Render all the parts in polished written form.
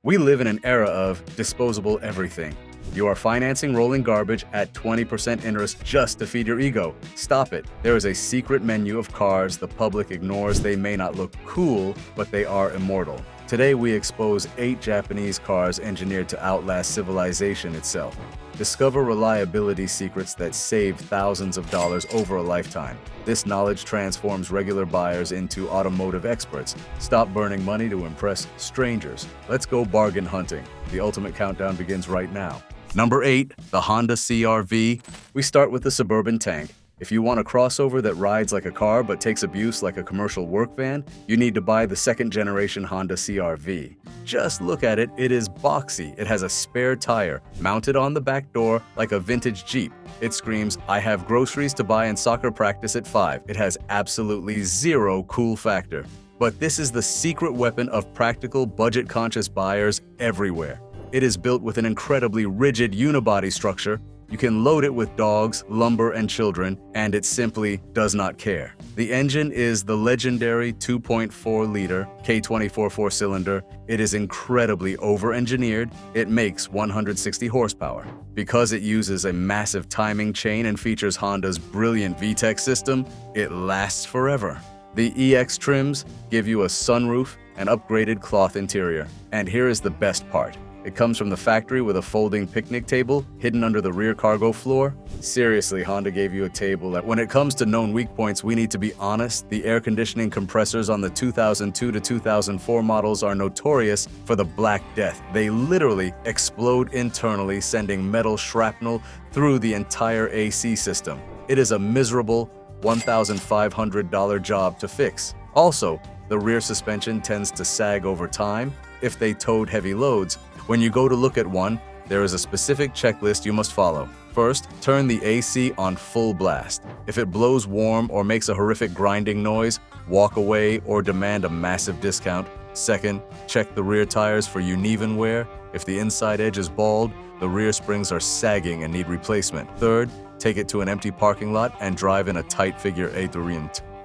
We live in an era of disposable everything. You are financing rolling garbage at 20% interest just to feed your ego. Stop it. There is a secret menu of cars the public ignores. They may not look cool, but they are immortal. Today we expose 8 Japanese cars engineered to outlast civilization itself. Discover reliability secrets that save thousands of dollars over a lifetime. This knowledge transforms regular buyers into automotive experts. Stop burning money to impress strangers. Let's go bargain hunting. The ultimate countdown begins right now. Number 8, the Honda CR-V. We start with the suburban tank. If you want a crossover that rides like a car but takes abuse like a commercial work van, you need to buy the second-generation Honda CR-V. Just look at it, it is boxy. It has a spare tire mounted on the back door like a vintage Jeep. It screams, "I have groceries to buy and soccer practice at 5." It has absolutely zero cool factor. But this is the secret weapon of practical, budget-conscious buyers everywhere. It is built with an incredibly rigid unibody structure. You can load it with dogs, lumber, and children, and it simply does not care. The engine is the legendary 2.4-liter K24 4-cylinder. It is incredibly over-engineered. It makes 160 horsepower. Because it uses a massive timing chain and features Honda's brilliant VTEC system, it lasts forever. The EX trims give you a sunroof and upgraded cloth interior. And here is the best part. It comes from the factory with a folding picnic table hidden under the rear cargo floor. Seriously, Honda gave you a table that when it comes to known weak points, we need to be honest. The air conditioning compressors on the 2002 to 2004 models are notorious for the Black Death. They literally explode internally, sending metal shrapnel through the entire AC system. It is a miserable $1,500 job to fix. Also, the rear suspension tends to sag over time if they towed heavy loads. When you go to look at one, there is a specific checklist you must follow. First, turn the AC on full blast. If it blows warm or makes a horrific grinding noise, walk away or demand a massive discount. Second, check the rear tires for uneven wear. If the inside edge is bald, the rear springs are sagging and need replacement. Third, take it to an empty parking lot and drive in a tight figure eight.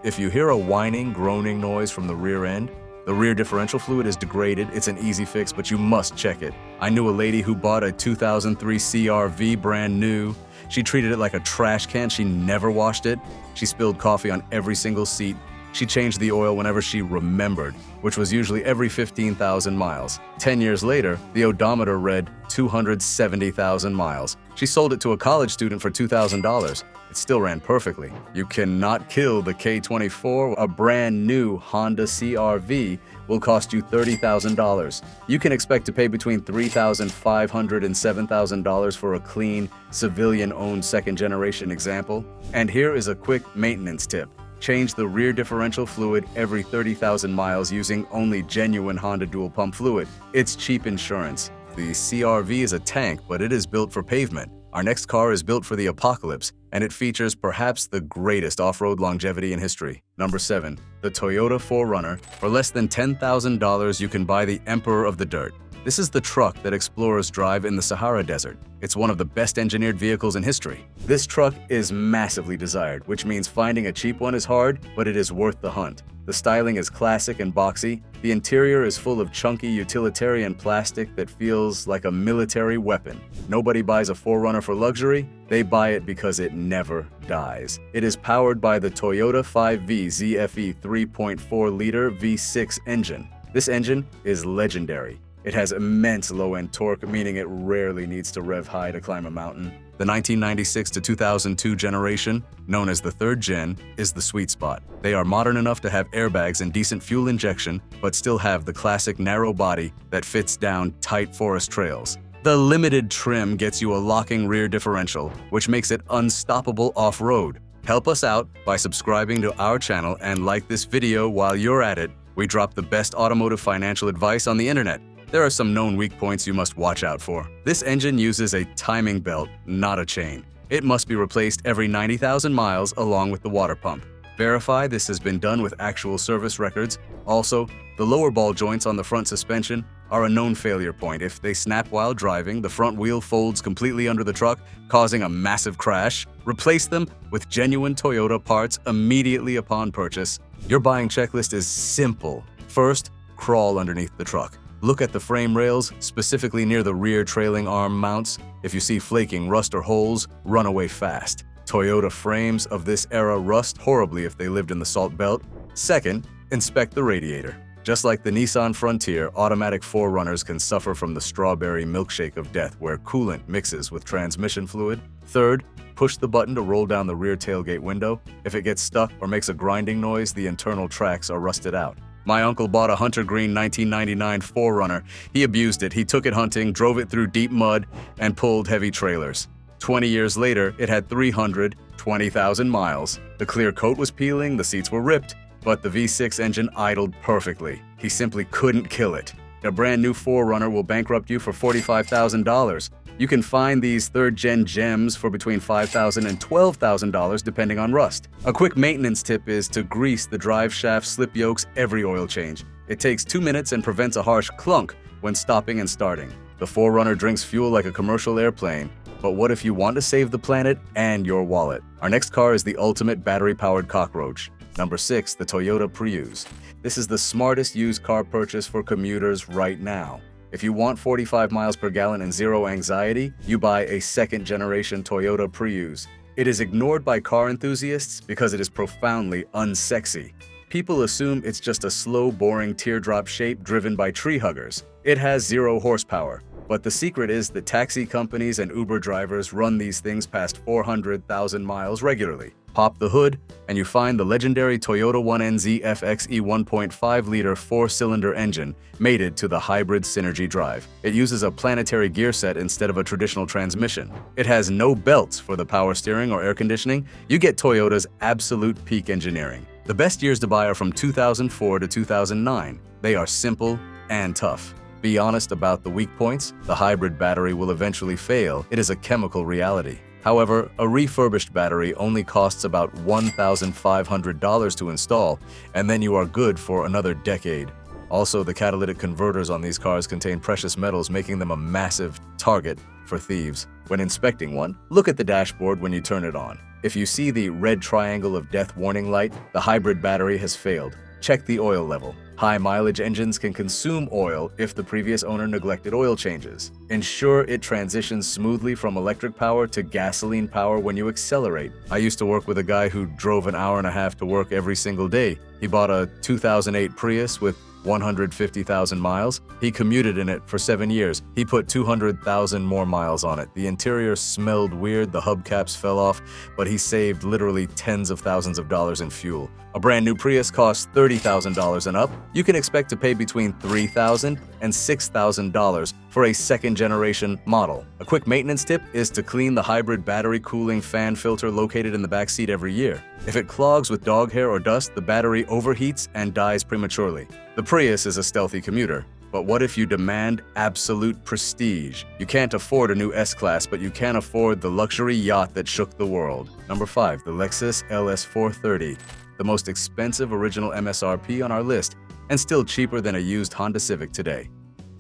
If you hear a whining, groaning noise from the rear end, the rear differential fluid is degraded. It's an easy fix, but you must check it. I knew a lady who bought a 2003 CR-V brand new. She treated it like a trash can. She never washed it. She spilled coffee on every single seat. She changed the oil whenever she remembered, which was usually every 15,000 miles. 10 years later, the odometer read 270,000 miles. She sold it to a college student for $2,000. It still ran perfectly. You cannot kill the K24. A brand new Honda CR-V will cost you $30,000. You can expect to pay between $3,500 and $7,000 for a clean, civilian-owned second-generation example. And here is a quick maintenance tip. Change the rear differential fluid every 30,000 miles using only genuine Honda dual-pump fluid. It's cheap insurance. The CR-V is a tank, but it is built for pavement. Our next car is built for the apocalypse, and it features perhaps the greatest off-road longevity in history. Number 7, the Toyota 4Runner. For less than $10,000, you can buy the Emperor of the Dirt. This is the truck that explorers drive in the Sahara Desert. It's one of the best engineered vehicles in history. This truck is massively desired, which means finding a cheap one is hard, but it is worth the hunt. The styling is classic and boxy. The interior is full of chunky utilitarian plastic that feels like a military weapon. Nobody buys a 4Runner for luxury. They buy it because it never dies. It is powered by the Toyota 5V ZFE 3.4-liter V6 engine. This engine is legendary. It has immense low-end torque, meaning it rarely needs to rev high to climb a mountain. The 1996 to 2002 generation, known as the 3rd Gen, is the sweet spot. They are modern enough to have airbags and decent fuel injection, but still have the classic narrow body that fits down tight forest trails. The limited trim gets you a locking rear differential, which makes it unstoppable off-road. Help us out by subscribing to our channel and like this video while you're at it. We drop the best automotive financial advice on the internet. There are some known weak points you must watch out for. This engine uses a timing belt, not a chain. It must be replaced every 90,000 miles along with the water pump. Verify this has been done with actual service records. Also, the lower ball joints on the front suspension are a known failure point. If they snap while driving, the front wheel folds completely under the truck, causing a massive crash. Replace them with genuine Toyota parts immediately upon purchase. Your buying checklist is simple. First, crawl underneath the truck. Look at the frame rails, specifically near the rear trailing arm mounts. If you see flaking, rust, or holes, run away fast. Toyota frames of this era rust horribly if they lived in the Salt Belt. Second, inspect the radiator. Just like the Nissan Frontier, automatic 4Runners can suffer from the strawberry milkshake of death where coolant mixes with transmission fluid. Third, push the button to roll down the rear tailgate window. If it gets stuck or makes a grinding noise, the internal tracks are rusted out. My uncle bought a hunter green 1999 4Runner. He abused it. He took it hunting, drove it through deep mud, and pulled heavy trailers. 20 years later, it had 320,000 miles. The clear coat was peeling, the seats were ripped, but the V6 engine idled perfectly. He simply couldn't kill it. A brand new 4Runner will bankrupt you for $45,000. You can find these third-gen gems for between $5,000 and $12,000 depending on rust. A quick maintenance tip is to grease the drive shaft slip yokes every oil change. It takes 2 minutes and prevents a harsh clunk when stopping and starting. The 4Runner drinks fuel like a commercial airplane. But what if you want to save the planet and your wallet? Our next car is the ultimate battery-powered cockroach. Number 6, the Toyota Prius. This is the smartest used car purchase for commuters right now. If you want 45 miles per gallon and zero anxiety, you buy a second-generation Toyota Prius. It is ignored by car enthusiasts because it is profoundly unsexy. People assume it's just a slow, boring teardrop shape driven by tree huggers. It has 0 horsepower. But the secret is that taxi companies and Uber drivers run these things past 400,000 miles regularly. Pop the hood, and you find the legendary Toyota 1NZ FXE 1.5-liter 4-cylinder engine mated to the hybrid Synergy drive. It uses a planetary gear set instead of a traditional transmission. It has no belts for the power steering or air conditioning. You get Toyota's absolute peak engineering. The best years to buy are from 2004 to 2009. They are simple and tough. Be honest about the weak points. The hybrid battery will eventually fail. It is a chemical reality. However, a refurbished battery only costs about $1,500 to install, and then you are good for another decade. Also, the catalytic converters on these cars contain precious metals, making them a massive target for thieves. When inspecting one, look at the dashboard when you turn it on. If you see the red triangle of death warning light, the hybrid battery has failed. Check the oil level. High-mileage engines can consume oil if the previous owner neglected oil changes. Ensure it transitions smoothly from electric power to gasoline power when you accelerate. I used to work with a guy who drove an hour and a half to work every single day. He bought a 2008 Prius with 150,000 miles. He commuted in it for 7 years. He put 200,000 more miles on it. The interior smelled weird, the hubcaps fell off, but he saved literally tens of thousands of dollars in fuel. A brand new Prius costs $30,000 and up. You can expect to pay between $3,000 and $6,000 for a second-generation model. A quick maintenance tip is to clean the hybrid battery cooling fan filter located in the back seat every year. If it clogs with dog hair or dust, the battery overheats and dies prematurely. The Prius is a stealthy commuter. But what if you demand absolute prestige? You can't afford a new S-Class, but you can afford the luxury yacht that shook the world. Number 5, the Lexus LS430. The most expensive original MSRP on our list, and still cheaper than a used Honda Civic today.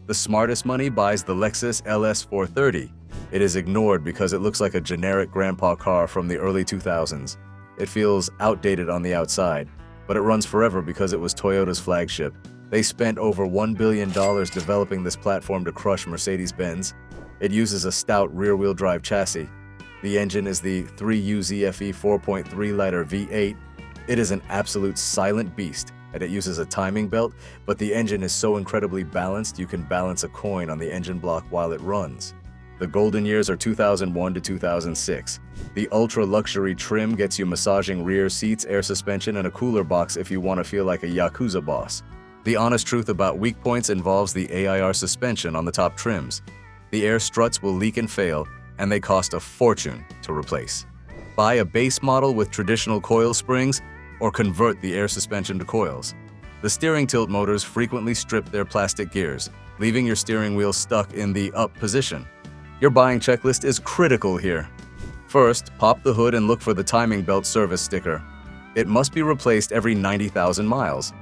The smartest money buys the Lexus LS430. It is ignored because it looks like a generic grandpa car from the early 2000s. It feels outdated on the outside, but it runs forever because it was Toyota's flagship. They spent over $1 billion developing this platform to crush Mercedes-Benz. It uses a stout rear-wheel drive chassis. The engine is the 3UZFE 4.3-liter V8. It is an absolute silent beast, and it uses a timing belt, but the engine is so incredibly balanced you can balance a coin on the engine block while it runs. The golden years are 2001 to 2006. The ultra-luxury trim gets you massaging rear seats, air suspension, and a cooler box if you want to feel like a Yakuza boss. The honest truth about weak points involves the AIR suspension on the top trims. The air struts will leak and fail, and they cost a fortune to replace. Buy a base model with traditional coil springs, or convert the air suspension to coils. The steering tilt motors frequently strip their plastic gears, leaving your steering wheel stuck in the up position. Your buying checklist is critical here. First, pop the hood and look for the timing belt service sticker. It must be replaced every 90,000 miles.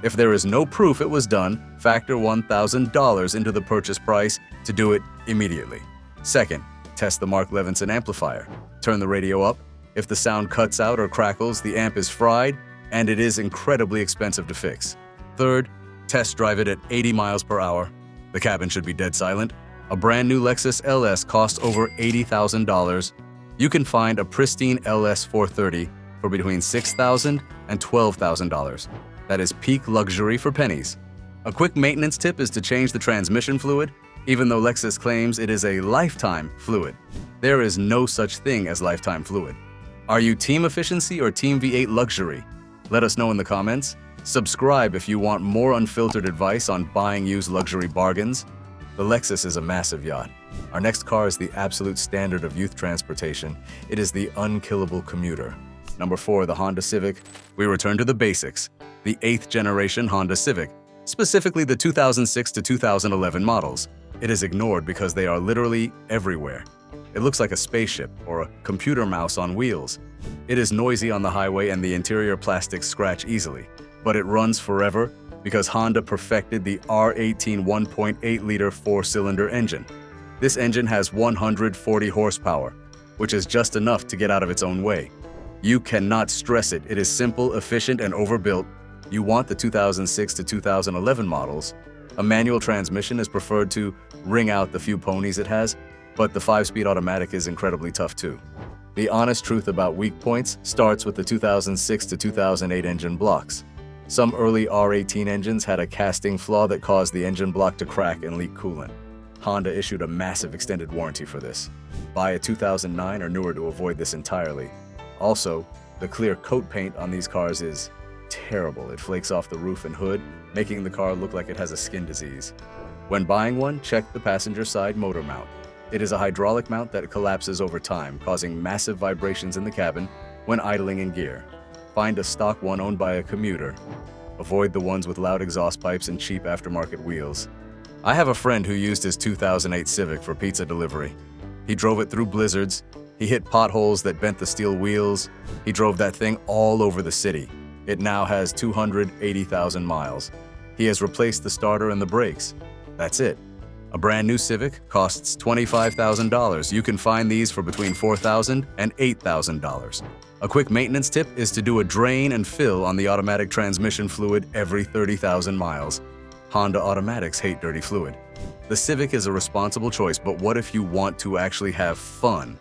If there is no proof it was done, factor $1,000 into the purchase price to do it immediately. Second, test the Mark Levinson amplifier. Turn the radio up. If the sound cuts out or crackles, the amp is fried, and it is incredibly expensive to fix. Third, test drive it at 80 miles per hour. The cabin should be dead silent. A brand new Lexus LS costs over $80,000. You can find a pristine LS430 for between $6,000 and $12,000. That is peak luxury for pennies. A quick maintenance tip is to change the transmission fluid, even though Lexus claims it is a lifetime fluid. There is no such thing as lifetime fluid. Are you team efficiency or team V8 luxury? Let us know in the comments. Subscribe if you want more unfiltered advice on buying used luxury bargains. The Lexus is a massive yacht. Our next car is the absolute standard of youth transportation. It is the unkillable commuter. Number 4, the Honda Civic. We return to the basics. The 8th generation Honda Civic, specifically the 2006 to 2011 models. It is ignored because they are literally everywhere. It looks like a spaceship or a computer mouse on wheels. It is noisy on the highway and the interior plastics scratch easily. But it runs forever because Honda perfected the R18 1.8-liter 4-cylinder engine. This engine has 140 horsepower, which is just enough to get out of its own way. You cannot stress it. It is simple, efficient, and overbuilt. You want the 2006 to 2011 models. A manual transmission is preferred to wring out the few ponies it has, but the 5-speed automatic is incredibly tough too. The honest truth about weak points starts with the 2006 to 2008 engine blocks. Some early R18 engines had a casting flaw that caused the engine block to crack and leak coolant. Honda issued a massive extended warranty for this. Buy a 2009 or newer to avoid this entirely. Also, the clear coat paint on these cars is terrible. It flakes off the roof and hood, making the car look like it has a skin disease. When buying one, check the passenger side motor mount. It is a hydraulic mount that collapses over time, causing massive vibrations in the cabin when idling in gear. Find a stock one owned by a commuter. Avoid the ones with loud exhaust pipes and cheap aftermarket wheels. I have a friend who used his 2008 Civic for pizza delivery. He drove it through blizzards. He hit potholes that bent the steel wheels. He drove that thing all over the city. It now has 280,000 miles. He has replaced the starter and the brakes. That's it. A brand new Civic costs $25,000. You can find these for between $4,000 and $8,000. A quick maintenance tip is to do a drain and fill on the automatic transmission fluid every 30,000 miles. Honda automatics hate dirty fluid. The Civic is a responsible choice, but what if you want to actually have fun?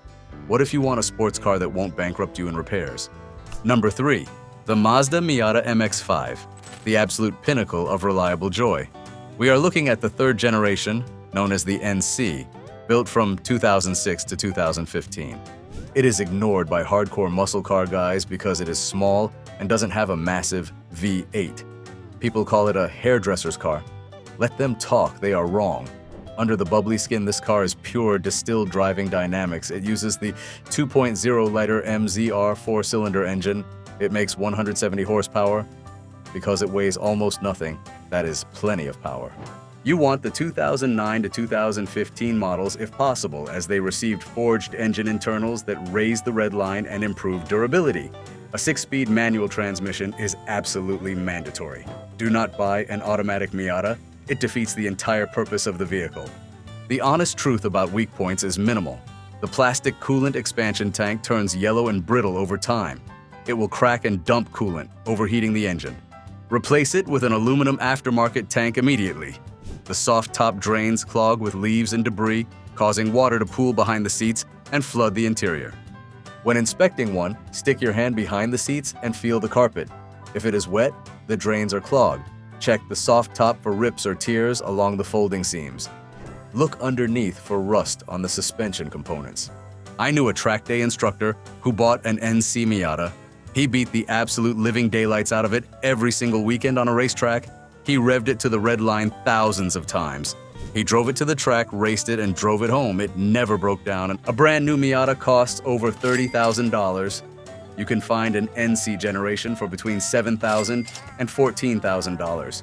What if you want a sports car that won't bankrupt you in repairs? Number 3, the Mazda Miata MX-5, the absolute pinnacle of reliable joy. We are looking at the 3rd generation, known as the NC, built from 2006 to 2015. It is ignored by hardcore muscle car guys because it is small and doesn't have a massive V8. People call it a hairdresser's car. Let them talk, they are wrong. Under the bubbly skin, this car is pure distilled driving dynamics. It uses the 2.0-liter MZR 4-cylinder engine. It makes 170 horsepower. Because it weighs almost nothing, that is plenty of power. You want the 2009 to 2015 models if possible, as they received forged engine internals that raised the red line and improved durability. A 6-speed manual transmission is absolutely mandatory. Do not buy an automatic Miata. It defeats the entire purpose of the vehicle. The honest truth about weak points is minimal. The plastic coolant expansion tank turns yellow and brittle over time. It will crack and dump coolant, overheating the engine. Replace it with an aluminum aftermarket tank immediately. The soft top drains clog with leaves and debris, causing water to pool behind the seats and flood the interior. When inspecting one, stick your hand behind the seats and feel the carpet. If it is wet, the drains are clogged. Check the soft top for rips or tears along the folding seams. Look underneath for rust on the suspension components. I knew a track day instructor who bought an NC Miata. He beat the absolute living daylights out of it every single weekend on a racetrack. He revved it to the red line thousands of times. He drove it to the track, raced it, and drove it home. It never broke down. A brand new Miata costs over $30,000. You can find an NC generation for between $7,000 and $14,000.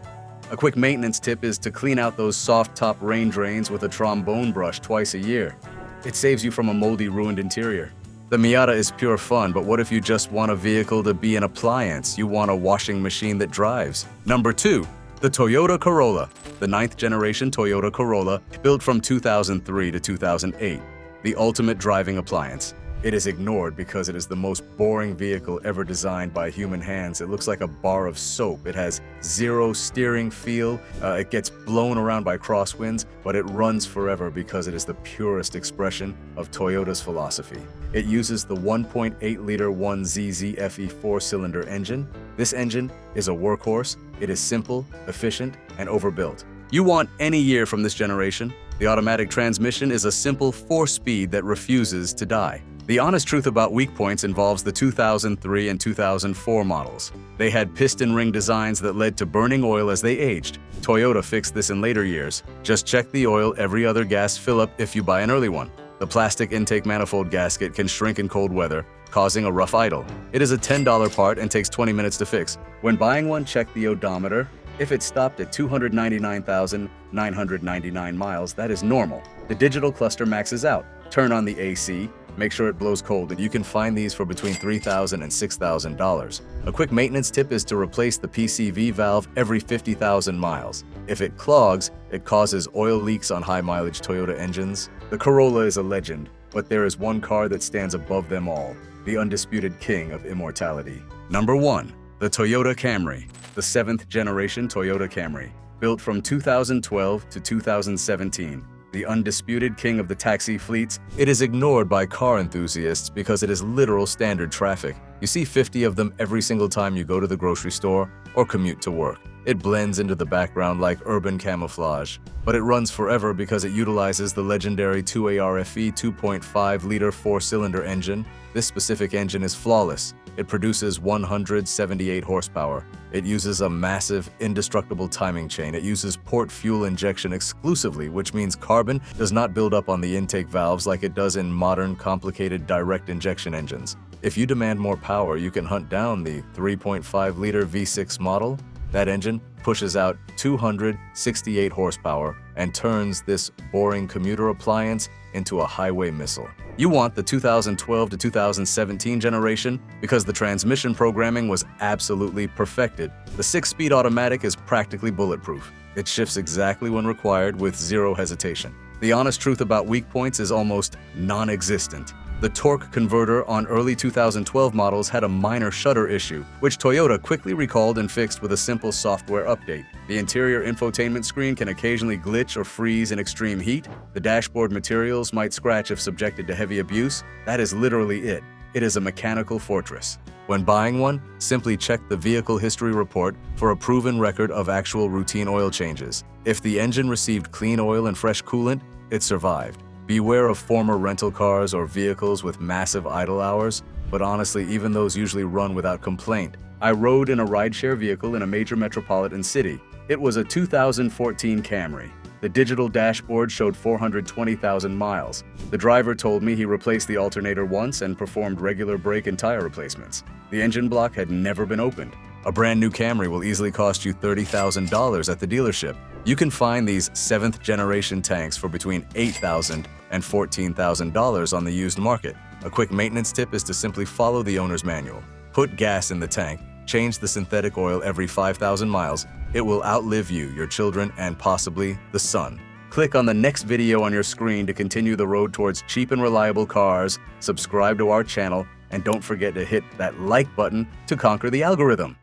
A quick maintenance tip is to clean out those soft top rain drains with a trombone brush twice a year. It saves you from a moldy, ruined interior. The Miata is pure fun, but what if you just want a vehicle to be an appliance? You want a washing machine that drives. Number 2, the Toyota Corolla, the 9th generation Toyota Corolla, built from 2003 to 2008, the ultimate driving appliance. It is ignored because it is the most boring vehicle ever designed by human hands. It looks like a bar of soap. It has zero steering feel. It gets blown around by crosswinds, but it runs forever because it is the purest expression of Toyota's philosophy. It uses the 1.8-liter 1ZZ FE 4-cylinder engine. This engine is a workhorse. It is simple, efficient, and overbuilt. You want any year from this generation? The automatic transmission is a simple 4-speed that refuses to die. The honest truth about weak points involves the 2003 and 2004 models. They had piston ring designs that led to burning oil as they aged. Toyota fixed this in later years. Just check the oil every other gas fill-up if you buy an early one. The plastic intake manifold gasket can shrink in cold weather, causing a rough idle. It is a $10 part and takes 20 minutes to fix. When buying one, check the odometer. If it stopped at 299,999 miles, that is normal. The digital cluster maxes out. Turn on the AC. Make sure it blows cold, and you can find these for between $3,000 and $6,000. A quick maintenance tip is to replace the PCV valve every 50,000 miles. If it clogs, it causes oil leaks on high-mileage Toyota engines. The Corolla is a legend, but there is one car that stands above them all, the undisputed king of immortality. Number 1. The Toyota Camry, the 7th generation Toyota Camry. Built from 2012 to 2017. The undisputed king of the taxi fleets, it is ignored by car enthusiasts because it is literal standard traffic. You see 50 of them every single time you go to the grocery store or commute to work. It blends into the background like urban camouflage, but it runs forever because it utilizes the legendary 2ARFE 2.5-liter 4-cylinder engine. This specific engine is flawless. It produces 178 horsepower. It uses a massive, indestructible timing chain. It uses port fuel injection exclusively, which means carbon does not build up on the intake valves like it does in modern, complicated direct injection engines. If you demand more power, you can hunt down the 3.5-liter V6 model. That engine pushes out 268 horsepower and turns this boring commuter appliance into a highway missile. You want the 2012 to 2017 generation because the transmission programming was absolutely perfected. The 6-speed automatic is practically bulletproof. It shifts exactly when required with zero hesitation. The honest truth about weak points is almost non-existent. The torque converter on early 2012 models had a minor shutter issue, which Toyota quickly recalled and fixed with a simple software update. The interior infotainment screen can occasionally glitch or freeze in extreme heat. The dashboard materials might scratch if subjected to heavy abuse. That is literally it. It is a mechanical fortress. When buying one, simply check the vehicle history report for a proven record of actual routine oil changes. If the engine received clean oil and fresh coolant, it survived. Beware of former rental cars or vehicles with massive idle hours, but honestly, even those usually run without complaint. I rode in a rideshare vehicle in a major metropolitan city. It was a 2014 Camry. The digital dashboard showed 420,000 miles. The driver told me he replaced the alternator once and performed regular brake and tire replacements. The engine block had never been opened. A brand new Camry will easily cost you $30,000 at the dealership. You can find these 7th generation tanks for between $8,000 and $14,000 on the used market. A quick maintenance tip is to simply follow the owner's manual. Put gas in the tank, change the synthetic oil every 5,000 miles. It will outlive you, your children, and possibly the sun. Click on the next video on your screen to continue the road towards cheap and reliable cars, subscribe to our channel, and don't forget to hit that like button to conquer the algorithm.